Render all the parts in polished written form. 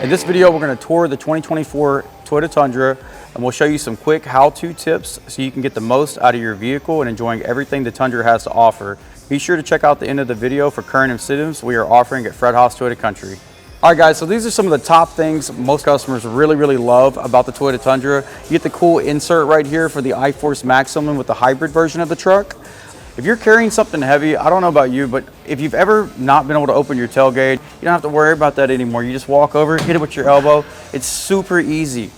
In this video, we're going to tour the 2024 Toyota Tundra, and we'll show you some quick how-to tips so you can get the most out of your vehicle and enjoying everything the Tundra has to offer. Be sure to check out the end of the video for current incentives we are offering at Fred Haas Toyota Country. All right guys, so these are some of the top things most customers really love about the Toyota Tundra. You get the cool insert right here for the iForce Maximum with the hybrid version of the truck. If you're carrying something heavy, I don't know about you, but if you've ever not been able to open your tailgate, you don't have to worry about that anymore. You just walk over, hit it with your elbow. It's super easy.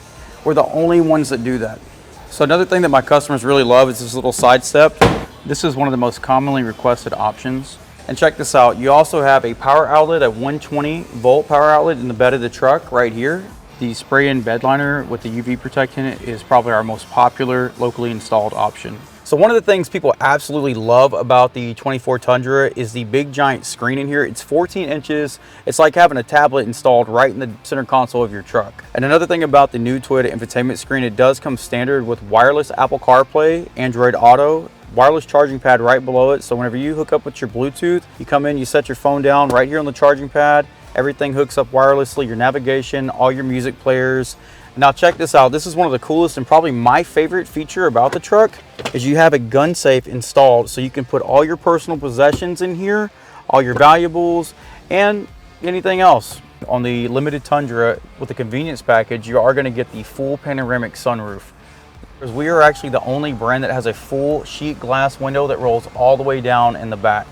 We're the only ones that do that. So another thing that my customers really love is this little side step. This is one of the most commonly requested options. And check this out, you also have a power outlet, a 120 volt power outlet in the bed of the truck right here. The spray-in bed liner with the UV protectant is probably our most popular locally installed option. So one of the things people absolutely love about the 24 Tundra is the big giant screen in here. It's 14 inches. It's like having a tablet installed right in the center console of your truck. And another thing about the new Toyota Infotainment screen, it does come standard with wireless Apple CarPlay, Android Auto, wireless charging pad right below it. So whenever you hook up with your Bluetooth, you come in, you set your phone down right here on the charging pad. Everything hooks up wirelessly, your navigation, all your music players. Now check this out. This is one of the coolest and probably my favorite feature about the truck is you have a gun safe installed, so you can put all your personal possessions in here, all your valuables, and anything else. On the limited Tundra with the convenience package, you are going to get the full panoramic sunroof. We are actually the only brand that has a full sheet glass window that rolls all the way down in the back.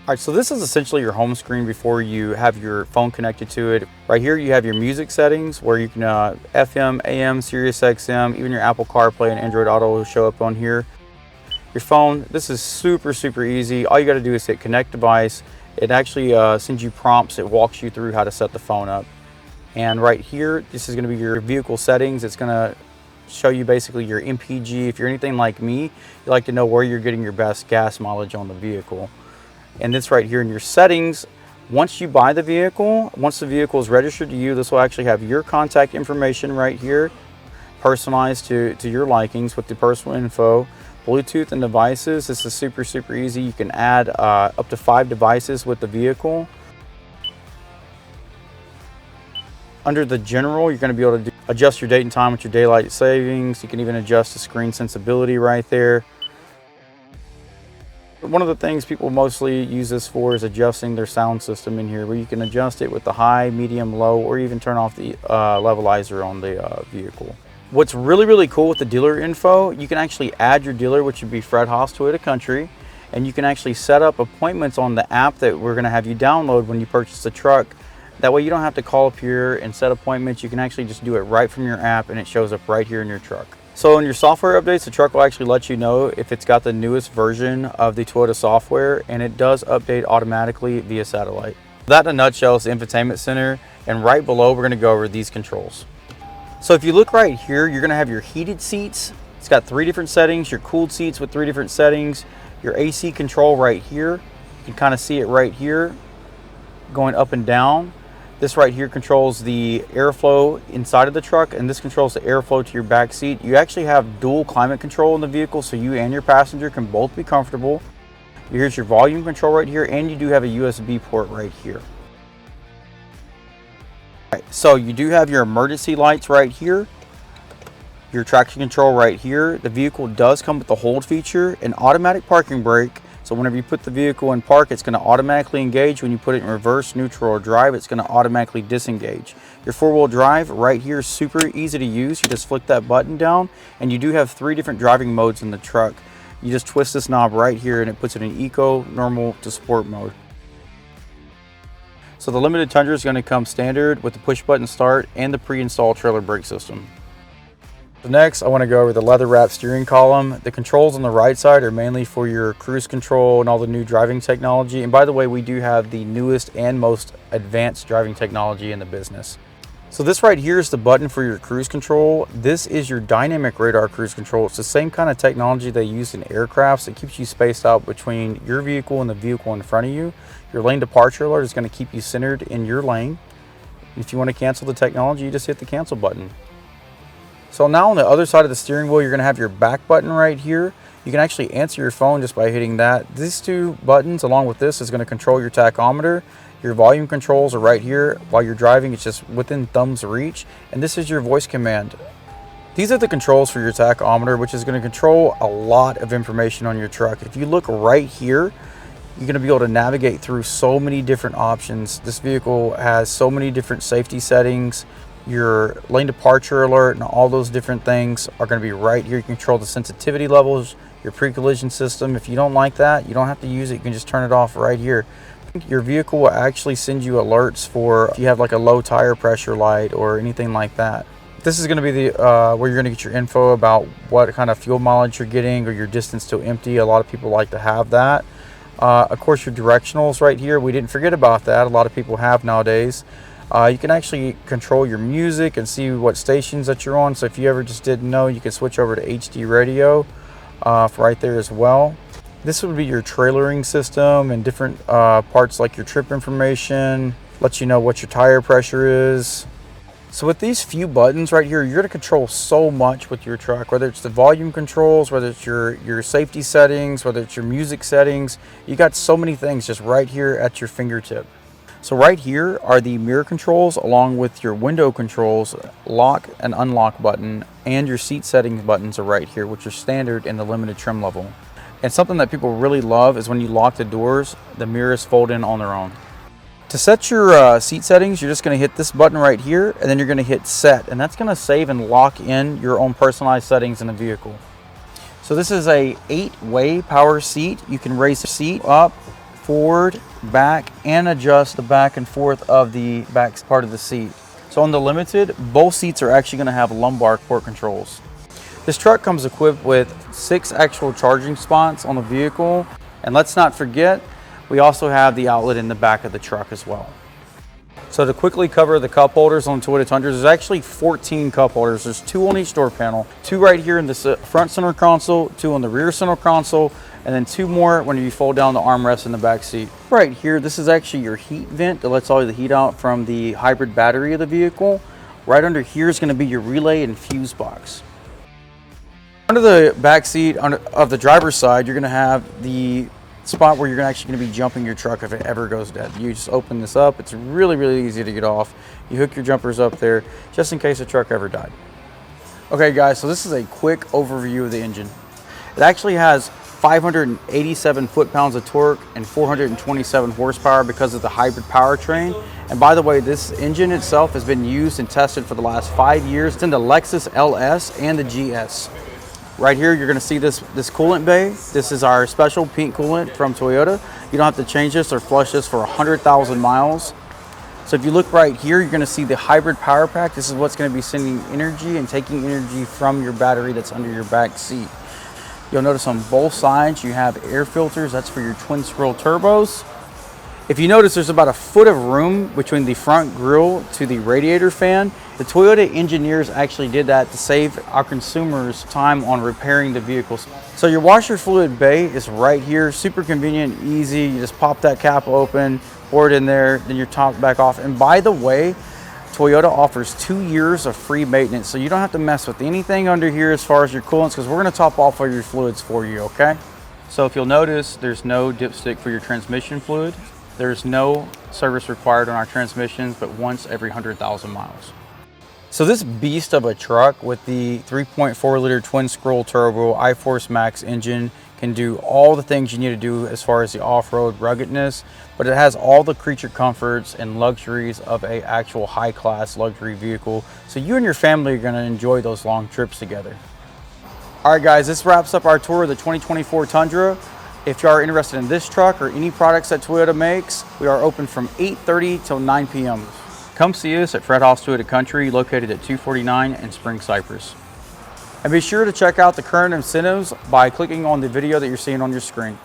All right, so this is essentially your home screen before you have your phone connected to it. Right here you have your music settings where you can FM, AM, Sirius XM, even your Apple CarPlay and Android Auto will show up on here. Your phone, this is super easy. All you got to do is hit connect device. It actually sends you prompts. It walks you through how to set the phone up. And right here, this is going to be your vehicle settings. It's going to show you basically your MPG. If you're anything like me, you like to know where you're getting your best gas mileage on the vehicle. And this right here in your settings, once you buy the vehicle, once the vehicle is registered to you, this will actually have your contact information right here, personalized to your likings with the personal info. Bluetooth and devices, this is super easy. You can add up to 5 devices with the vehicle. Under the general, you're going to be able to adjust your date and time with your daylight savings. You can even adjust the screen sensibility right there. One of the things people mostly use this for is adjusting their sound system in here, where you can adjust it with the high, medium, low, or even turn off the levelizer on the vehicle. What's really cool with the dealer info, you can actually add your dealer, which would be Fred Haas Toyota Country, and you can actually set up appointments on the app that we're going to have you download when you purchase the truck. That way you don't have to call up here and set appointments. You can actually just do it right from your app and it shows up right here in your truck. So in your software updates, the truck will actually let you know if it's got the newest version of the Toyota software, and it does update automatically via satellite. That in a nutshell is the infotainment center, and right below we're going to go over these controls. So if you look right here, you're going to have your heated seats. It's got 3 different settings, your cooled seats with 3 different settings, your AC control right here. You can kind of see it right here going up and down. This right here controls the airflow inside of the truck, and this controls the airflow to your back seat. You actually have dual climate control in the vehicle, so you and your passenger can both be comfortable. Here's your volume control right here, and you do have a USB port right here. Right, so you do have your emergency lights right here, your traction control right here. The vehicle does come with the hold feature, an automatic parking brake. So whenever you put the vehicle in park, it's going to automatically engage. When you put it in reverse, neutral, or drive, it's going to automatically disengage. Your 4-wheel drive right here is super easy to use. You just flick that button down, and you do have 3 different driving modes in the truck. You just twist this knob right here, and it puts it in eco, normal, to sport mode. So the limited Tundra is going to come standard with the push button start and the pre-installed trailer brake system. So next, I want to go over the leather wrapped steering column. The controls on the right side are mainly for your cruise control and all the new driving technology. And by the way, we do have the newest and most advanced driving technology in the business. So this right here is the button for your cruise control. This is your dynamic radar cruise control. It's the same kind of technology they use in aircrafts. It keeps you spaced out between your vehicle and the vehicle in front of you. Your lane departure alert is going to keep you centered in your lane. If you want to cancel the technology, you just hit the cancel button. So now on the other side of the steering wheel, you're gonna have your back button right here. You can actually answer your phone just by hitting that. These two buttons along with this is gonna control your tachometer. Your volume controls are right here. While you're driving, it's just within thumb's reach. And this is your voice command. These are the controls for your tachometer, which is gonna control a lot of information on your truck. If you look right here, you're gonna be able to navigate through so many different options. This vehicle has so many different safety settings. Your lane departure alert and all those different things are going to be right here. You can control the sensitivity levels, your pre-collision system. If you don't like that, you don't have to use it. You can just turn it off right here. Your vehicle will actually send you alerts for if you have like a low tire pressure light or anything like that. This is going to be the where you're going to get your info about what kind of fuel mileage you're getting or your distance to empty. A lot of people like to have that. Of course, your directionals right here. We didn't forget about that. A lot of people have nowadays. You can actually control your music and see what stations that you're on. So if you ever just didn't know, you can switch over to HD radio right there as well. This would be your trailering system and different parts like your trip information, lets you know what your tire pressure is. So with these few buttons right here, you're going to control so much with your truck, whether it's the volume controls, whether it's your safety settings, whether it's your music settings. You got so many things just right here at your fingertip. So right here are the mirror controls along with your window controls, lock and unlock button, and your seat settings buttons are right here, which are standard in the limited trim level. And something that people really love is when you lock the doors, the mirrors fold in on their own. To set your seat settings, you're just going to hit this button right here, and then you're going to hit set, and that's going to save and lock in your own personalized settings in the vehicle. So this is a 8-way power seat. You can raise the seat up, forward, back, and adjust the back and forth of the back part of the seat. So on the Limited, both seats are actually going to have lumbar port controls. This truck comes equipped with 6 actual charging spots on the vehicle, and let's not forget, we also have the outlet in the back of the truck as well. So to quickly cover the cup holders on Toyota Tundra, there's actually 14 cup holders. There's 2 on each door panel, 2 right here in the front center console, 2 on the rear center console, and then 2 more when you fold down the armrest in the back seat. Right here, this is actually your heat vent that lets all the heat out from the hybrid battery of the vehicle. Right under here is going to be your relay and fuse box. Under the back seat of the driver's side, you're going to have the spot where you're actually going to be jumping your truck if it ever goes dead. You just open this up. It's really easy to get off. You hook your jumpers up there just in case the truck ever died. Okay guys, so this is a quick overview of the engine. It actually has 587 foot-pounds of torque and 427 horsepower because of the hybrid powertrain. And by the way, this engine itself has been used and tested for the last 5 years. It's in the Lexus LS and the GS. Right here, you're going to see this coolant bay. This is our special pink coolant from Toyota. You don't have to change this or flush this for 100,000 miles. So if you look right here, you're going to see the hybrid power pack. This is what's going to be sending energy and taking energy from your battery that's under your back seat. You'll notice on both sides you have air filters. That's for your twin scroll turbos. If you notice, there's about a foot of room between the front grille to the radiator fan. The Toyota engineers actually did that to save our consumers time on repairing the vehicles. So your washer fluid bay is right here, super convenient, easy. You just pop that cap open, pour it in there, then you top back off. And by the way, Toyota offers 2 years of free maintenance, so you don't have to mess with anything under here as far as your coolants, because we're going to top off all your fluids for you, okay? So if you'll notice, there's no dipstick for your transmission fluid. There's no service required on our transmissions, but once every 100,000 miles. So this beast of a truck with the 3.4 liter twin scroll turbo iForce Max engine can do all the things you need to do as far as the off-road ruggedness, but it has all the creature comforts and luxuries of an actual high-class luxury vehicle. So you and your family are going to enjoy those long trips together. All right guys, this wraps up our tour of the 2024 Tundra. If you are interested in this truck or any products that Toyota makes, we are open from 8:30 till 9 p.m. Come see us at Fred Haas Toyota Country, located at 249 in Spring Cypress. And be sure to check out the current incentives by clicking on the video that you're seeing on your screen.